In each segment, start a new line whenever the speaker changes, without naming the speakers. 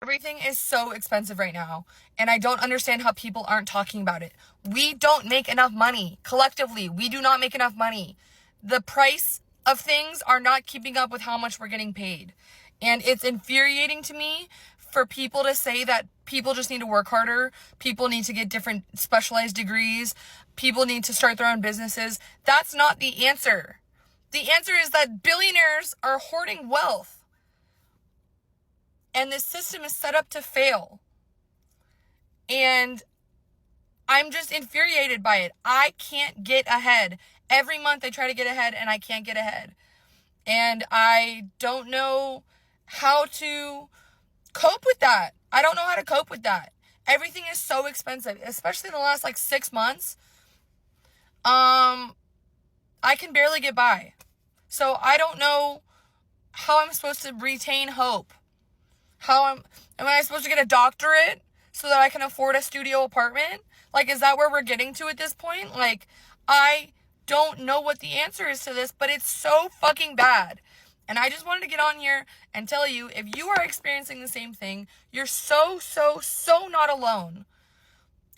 Everything is so expensive right now, and I don't understand how people aren't talking about it. We don't make enough money. Collectively, we do not make enough money. The price of things are not keeping up with how much we're getting paid. And it's infuriating to me for people to say that people just need to work harder, people need to get different specialized degrees, people need to start their own businesses. That's not the answer. The answer is that billionaires are hoarding wealth. And this system is set up to fail. And I'm just infuriated by it. I can't get ahead. Every month I try to get ahead and I can't get ahead. And I don't know how to cope with that. I don't know how to cope with that. Everything is so expensive, especially in the last 6 months. I can barely get by. So I don't know how I'm supposed to retain hope. Am I supposed to get a doctorate so that I can afford a studio apartment? Is that where we're getting to at this point? I don't know what the answer is to this, but it's so fucking bad. And I just wanted to get on here and tell you, if you are experiencing the same thing, you're so not alone.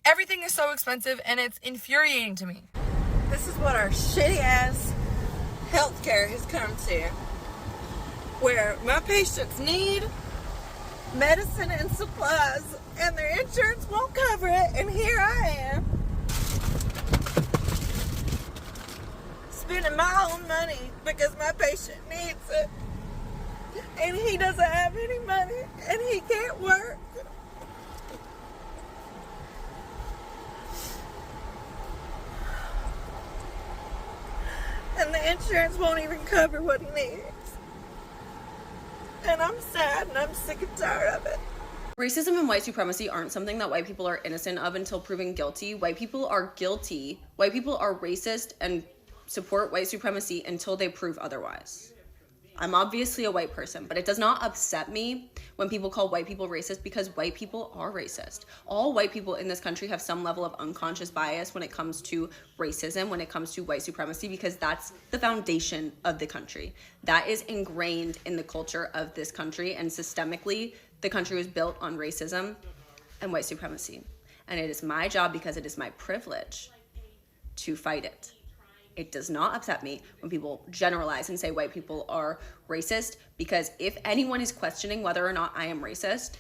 Everything is so expensive and it's infuriating to me.
This is what our shitty ass healthcare has come to, where my patients need medicine and supplies and their insurance won't cover it, and here I am spending my own money because my patient needs it, and he doesn't have any money and he can't work. And the insurance won't even cover what he needs. And I'm sad and I'm sick and tired of it.
Racism and white supremacy aren't something that white people are innocent of until proven guilty. White people are guilty. White people are racist and support white supremacy until they prove otherwise. I'm obviously a white person, but it does not upset me when people call white people racist, because white people are racist. All white people in this country have some level of unconscious bias when it comes to racism, when it comes to white supremacy, because that's the foundation of the country. That is ingrained in the culture of this country, and systemically, the country was built on racism and white supremacy. And it is my job, because it is my privilege, to fight it. It does not upset me when people generalize and say white people are racist, because if anyone is questioning whether or not I am racist,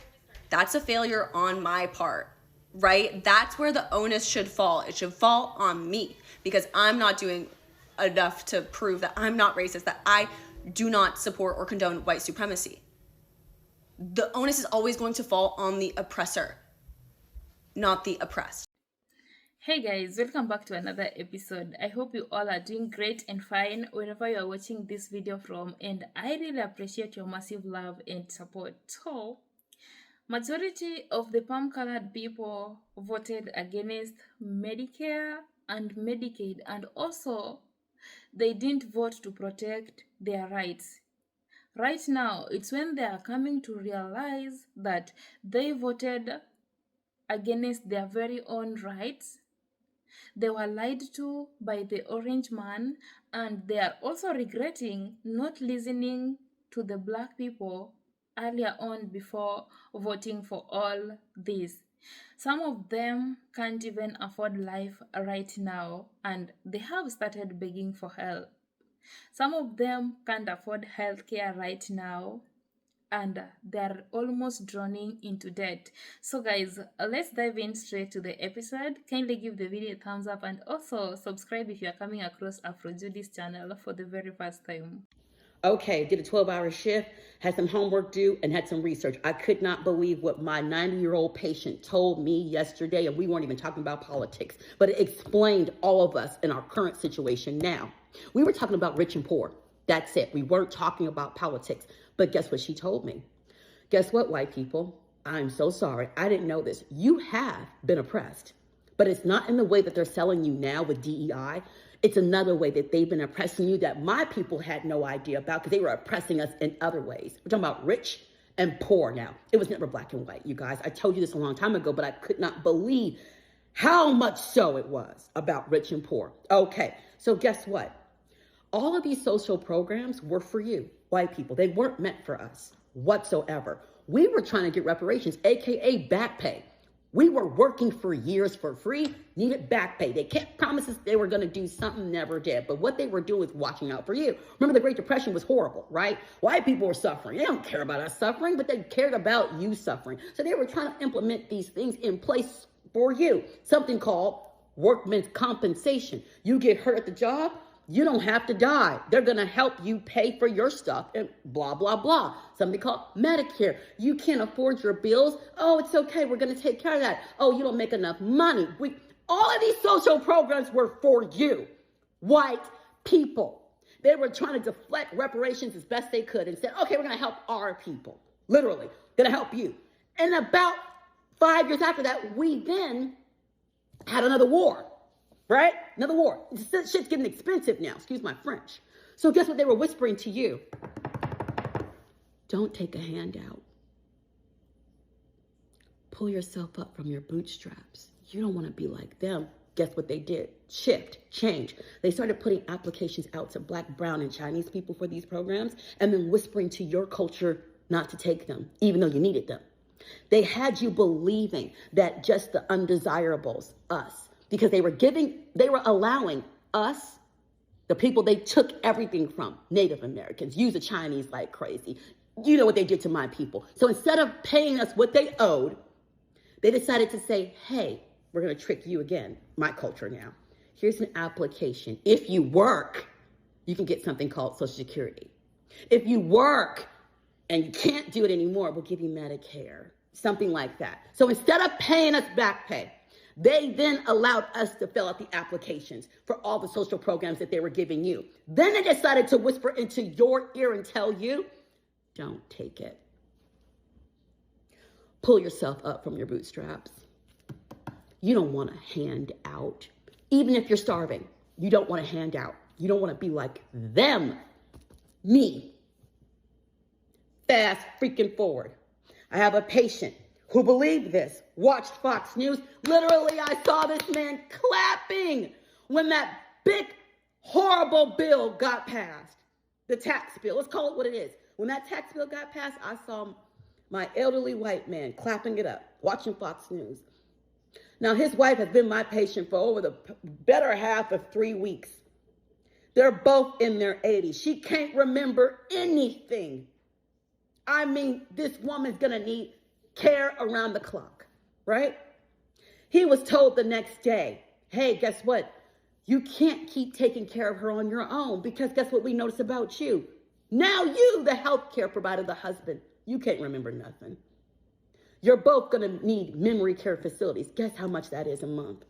that's a failure on my part, right? That's where the onus should fall. It should fall on me, because I'm not doing enough to prove that I'm not racist, that I do not support or condone white supremacy. The onus is always going to fall on the oppressor, not the oppressed.
Hey guys, welcome back to another episode. I hope you all are doing great and fine wherever you are watching this video from, and I really appreciate your massive love and support. So, majority of the palm-colored people voted against Medicare and Medicaid, and also they didn't vote to protect their rights. Right now, it's when they are coming to realize that they voted against their very own rights. They were lied to by the orange man, and they are also regretting not listening to the black people earlier on before voting for all this. Some of them can't even afford life right now, and they have started begging for help. Some of them can't afford healthcare right now, and they're almost drowning into debt. So guys, let's dive in straight to the episode. Kindly give the video a thumbs up and also subscribe if you are coming across Afrojudy's channel for the very first time.
Okay, did a 12-hour shift, had some homework due, and had some research. I could not believe what my 90-year-old patient told me yesterday, and we weren't even talking about politics, but it explained all of us in our current situation now. We were talking about rich and poor. That's it. We weren't talking about politics. But guess what she told me? Guess what, white people? I'm so sorry. I didn't know this. You have been oppressed, but it's not in the way that they're selling you now with DEI. It's another way that they've been oppressing you that my people had no idea about, because they were oppressing us in other ways. We're talking about rich and poor now. It was never black and white, you guys. I told you this a long time ago, but I could not believe how much so it was about rich and poor. Okay, so guess what? All of these social programs were for you, white people. They weren't meant for us whatsoever. We were trying to get reparations, AKA back pay. We were working for years for free, needed back pay. They kept promises they were going to do something, never did. But what they were doing was watching out for you. Remember, the Great Depression was horrible, right? White people were suffering. They don't care about us suffering, but they cared about you suffering. So they were trying to implement these things in place for you. Something called workman's compensation. You get hurt at the job, you don't have to die. They're going to help you pay for your stuff and blah, blah, blah. Something called Medicare. You can't afford your bills. Oh, it's okay. We're going to take care of that. Oh, you don't make enough money. All of these social programs were for you, white people. They were trying to deflect reparations as best they could and said, okay, we're going to help our people. Literally, going to help you. And about 5 years after that, we then had another war. Right? Another war. This shit's getting expensive now. Excuse my French. So guess what they were whispering to you? Don't take a handout. Pull yourself up from your bootstraps. You don't want to be like them. Guess what they did? Shift, change. They started putting applications out to Black, brown, and Chinese people for these programs and then whispering to your culture not to take them, even though you needed them. They had you believing that just the undesirables, us, because they were allowing us, the people they took everything from, Native Americans, use the Chinese like crazy. You know what they did to my people. So instead of paying us what they owed, they decided to say, hey, we're going to trick you again, my culture now. Here's an application. If you work, you can get something called Social Security. If you work and you can't do it anymore, we'll give you Medicare, something like that. So instead of paying us back pay, they then allowed us to fill out the applications for all the social programs that they were giving you. Then they decided to whisper into your ear and tell you, don't take it. Pull yourself up from your bootstraps. You don't want to hand out. Even if you're starving, you don't want to hand out. You don't want to be like them. Me. Fast freaking forward. I have a patient who believed this, watched Fox News. Literally, I saw this man clapping when that big, horrible bill got passed. The tax bill. Let's call it what it is. When that tax bill got passed, I saw my elderly white man clapping it up, watching Fox News. Now, his wife has been my patient for over the better half of 3 weeks. They're both in their 80s. She can't remember anything. I mean, this woman's going to need care around the clock, right? He was told the next day, hey, guess what? You can't keep taking care of her on your own because guess what we notice about you? Now you, the healthcare provider, the husband, you can't remember nothing. You're both going to need memory care facilities. Guess how much that is a month?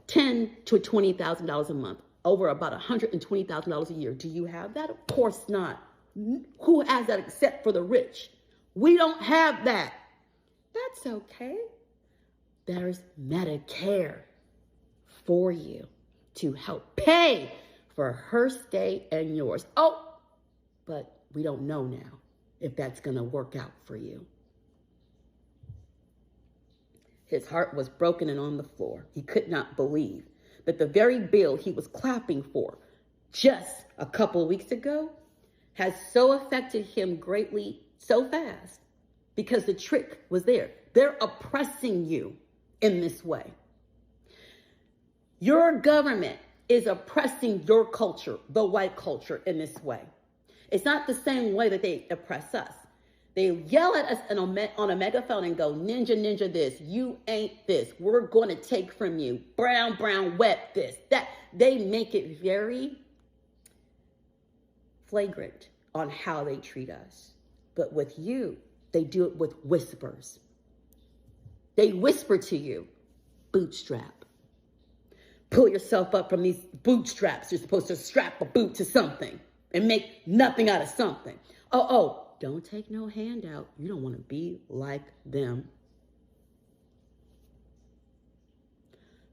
$10,000 to $20,000 a month, over about $120,000 a year. Do you have that? Of course not. Who has that except for the rich? We don't have that. That's okay. There's Medicare for you to help pay for her stay and yours. Oh, but we don't know now if that's going to work out for you. His heart was broken and on the floor. He could not believe that the very bill he was clapping for just a couple of weeks ago has so affected him greatly so fast because the trick was there. They're oppressing you in this way. Your government is oppressing your culture, the white culture, in this way. It's not the same way that they oppress us. They yell at us on a megaphone and go, ninja, ninja this, you ain't this, we're going to take from you, brown, brown, wet this, that. They make it very flagrant on how they treat us. But with you, they do it with whispers. They whisper to you, bootstrap. Pull yourself up from these bootstraps. You're supposed to strap a boot to something and make nothing out of something. Oh, don't take no handout. You don't want to be like them.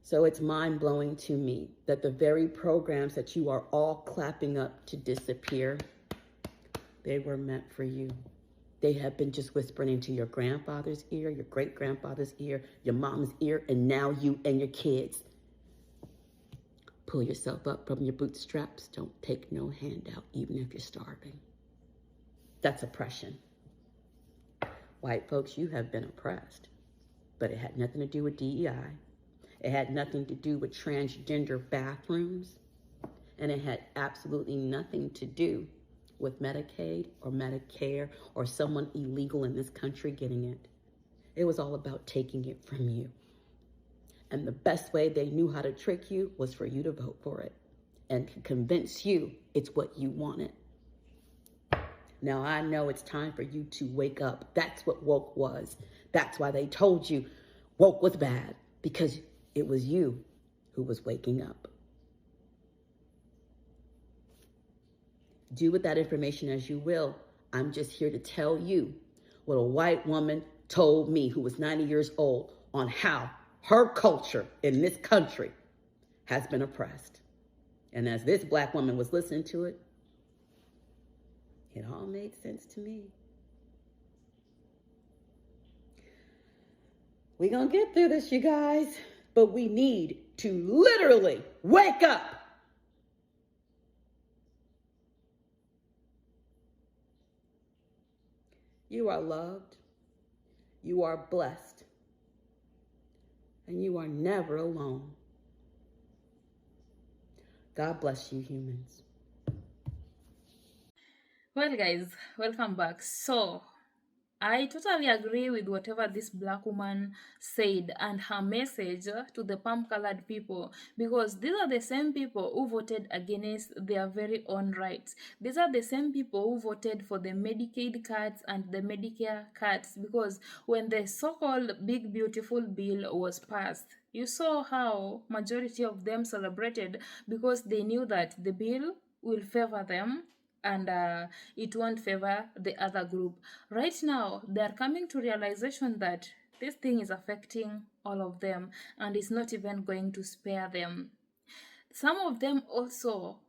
So it's mind-blowing to me that the very programs that you are all clapping up to disappear, they were meant for you. They have been just whispering into your grandfather's ear, your great-grandfather's ear, your mom's ear, and now you and your kids. Pull yourself up from your bootstraps. Don't take no handout, even if you're starving. That's oppression. White folks, you have been oppressed. But it had nothing to do with DEI. It had nothing to do with transgender bathrooms. And it had absolutely nothing to do with Medicaid or Medicare or someone illegal in this country getting it. It was all about taking it from you. And the best way they knew how to trick you was for you to vote for it and to convince you it's what you wanted. Now, I know it's time for you to wake up. That's what woke was. That's why they told you woke was bad, because it was you who was waking up. Do with that information as you will. I'm just here to tell you what a white woman told me who was 90 years old on how her culture in this country has been oppressed. And as this black woman was listening to it, it all made sense to me. We're gonna get through this, you guys, but we need to literally wake up. You are loved, you are blessed, and you are never alone. God bless you, humans.
Well, guys, welcome back. So, I totally agree with whatever this black woman said and her message to the palm-colored people, because these are the same people who voted against their very own rights. These are the same people who voted for the Medicaid cuts and the Medicare cuts, because when the so-called big beautiful bill was passed, you saw how majority of them celebrated because they knew that the bill will favor them and it won't favor the other group. Right now, they are coming to realization that this thing is affecting all of them and is not even going to spare them. Some of them also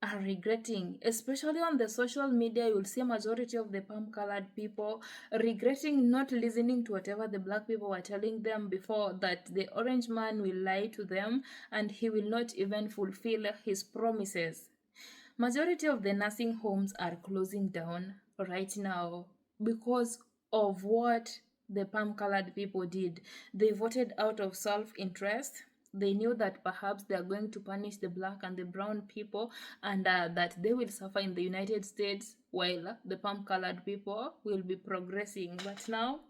are regretting, especially on the social media. You'll see a majority of the palm-colored people regretting not listening to whatever the black people were telling them before, that the orange man will lie to them and he will not even fulfill his promises. Majority of the nursing homes are closing down right now because of what the palm-colored people did. They voted out of self-interest. They knew that perhaps they are going to punish the black and the brown people, and that they will suffer in the United States while the palm-colored people will be progressing. But now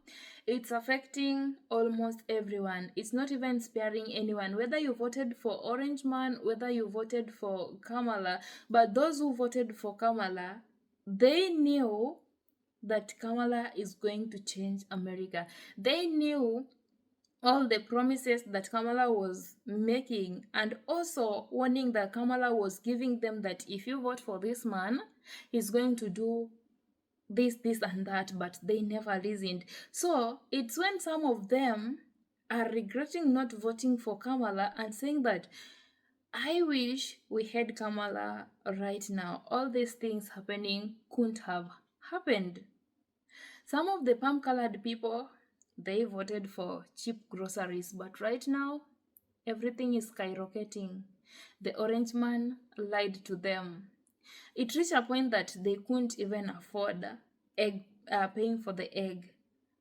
it's affecting almost everyone. It's not even sparing anyone, whether you voted for Orange Man, whether you voted for Kamala. But those who voted for Kamala, they knew that Kamala is going to change America. They knew all the promises that Kamala was making, and also warning that Kamala was giving them, that if you vote for this man, he's going to do this, and that, but they never listened. So it's when some of them are regretting not voting for Kamala and saying that, I wish we had Kamala right now. All these things happening couldn't have happened. Some of the palm-colored people, they voted for cheap groceries, but right now, everything is skyrocketing. The orange man lied to them. It reached a point that they couldn't even afford paying for the egg,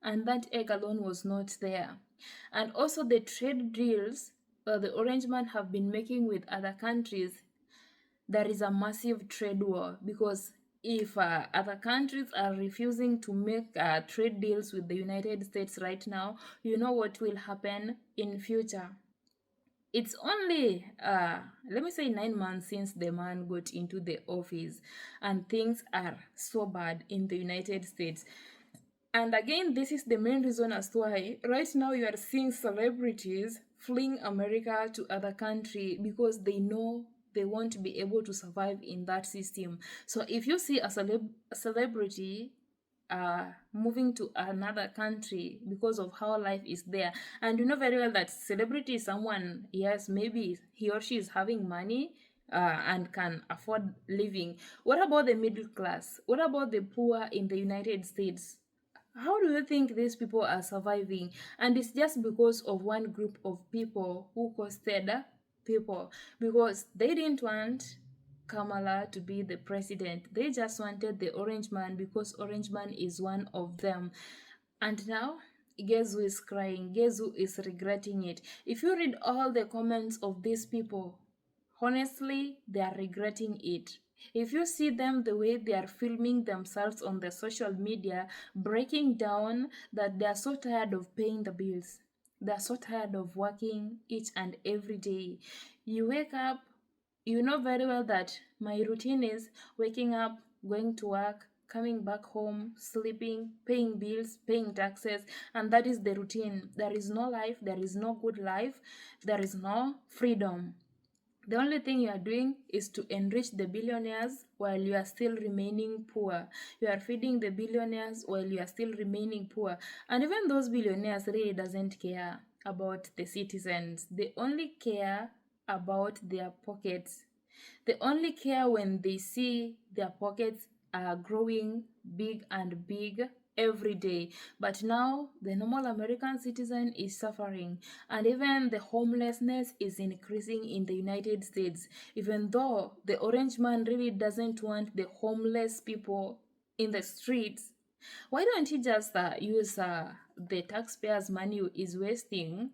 and that egg alone was not there. And also the trade deals the orange man have been making with other countries, there is a massive trade war, because if other countries are refusing to make trade deals with the United States right now, you know what will happen in future. It's only, let me say, 9 months since the man got into the office, and things are so bad in the United States. And again, this is the main reason as to why right now you are seeing celebrities fleeing America to other country, because they know they won't be able to survive in that system. So if you see a celebrity moving to another country because of how life is there, and you know very well that celebrity is someone, yes, maybe he or she is having money and can afford living. What about the middle class? What about the poor in the United States? How do you think these people are surviving? And it's just because of one group of people who costed people, because they didn't want Kamala to be the president. They just wanted the orange man because orange man is one of them. And now, guess who is crying? Guess who is regretting it? If you read all the comments of these people, honestly, they are regretting it. If you see them the way they are filming themselves on the social media, breaking down that they are so tired of paying the bills, they are so tired of working each and every day. You wake up, you know very well that my routine is waking up, going to work, coming back home, sleeping, paying bills, paying taxes, and that is the routine. There is no life, there is no good life, there is no freedom. The only thing you are doing is to enrich the billionaires while you are still remaining poor. You are feeding the billionaires while you are still remaining poor. And even those billionaires really doesn't care about the citizens. They only care about their pockets. They only care when they see their pockets are growing big and big every day. But now the normal American citizen is suffering, and even the homelessness is increasing in the United States, even though the orange man really doesn't want the homeless people in the streets. Why don't he just use the taxpayers' money is wasting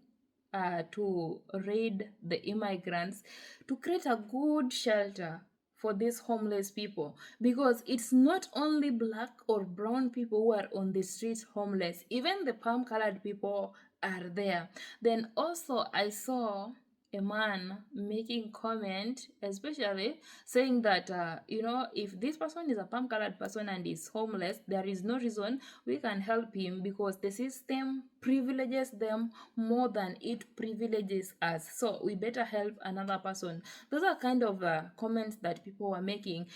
to raid the immigrants to create a good shelter for these homeless people? Because it's not only black or brown people who are on the streets homeless, even the palm colored people are there. Then also I saw a man making comment, especially saying that if this person is a palm colored person and is homeless, there is no reason we can help him because the system privileges them more than it privileges us, so we better help another person. Those are kind of comments that people were making.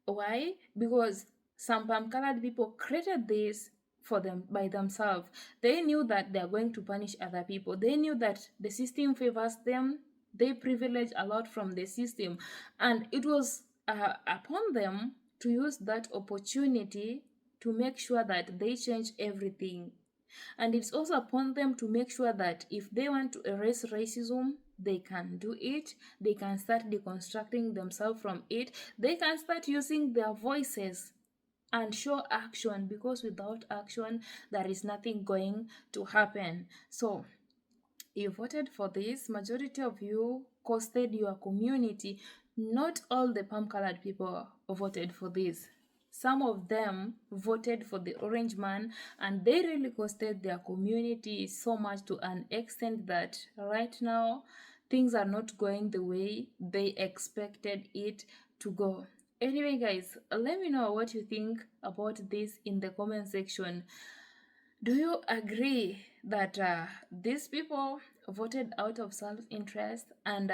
Why? Because some palm colored people created this for them by themselves. They knew that they are going to punish other people. They knew that the system favors them. They privilege a lot from the system, and it was upon them to use that opportunity to make sure that they change everything. And it's also upon them to make sure that if they want to erase racism, they can do it. They can start deconstructing themselves from it. They can start using their voices and show action, because without action, there is nothing going to happen. So you voted for this. Majority of you costed your community. Not all the palm colored people voted for this. Some of them voted for the orange man, and they really costed their community so much to an extent that right now things are not going the way they expected it to go. Anyway, guys, let me know what you think about this in the comment section. Do you agree that these people voted out of self-interest, and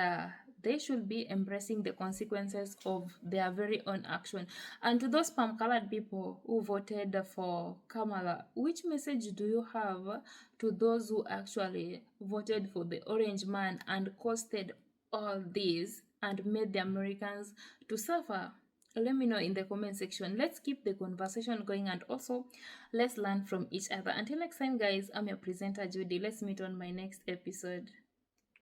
they should be embracing the consequences of their very own action? And to those palm-colored people who voted for Kamala, which message do you have to those who actually voted for the orange man and costed all this and made the Americans to suffer? Let me know in the comment section. Let's keep the conversation going, and also let's learn from each other. Until next time, guys, I'm your presenter Judy. Let's meet on my next episode.